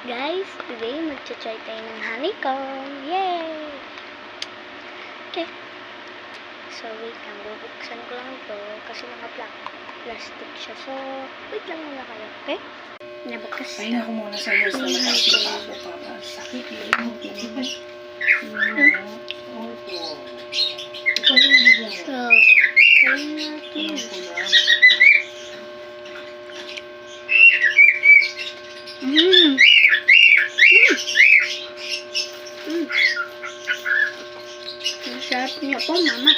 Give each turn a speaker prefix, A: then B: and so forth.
A: Guys, today magcha-try tayo ng honeycomb. Yay! Okay. So, wait lang. Bubuksan ko lang ito kasi naka-plastic siya. So, wait lang muna kayo. Okay? Nabukas na.
B: Pahinga ko muna sa nurse na nakasipado para sakit yun.
A: So, try natin. Ang sarap niya po, mama.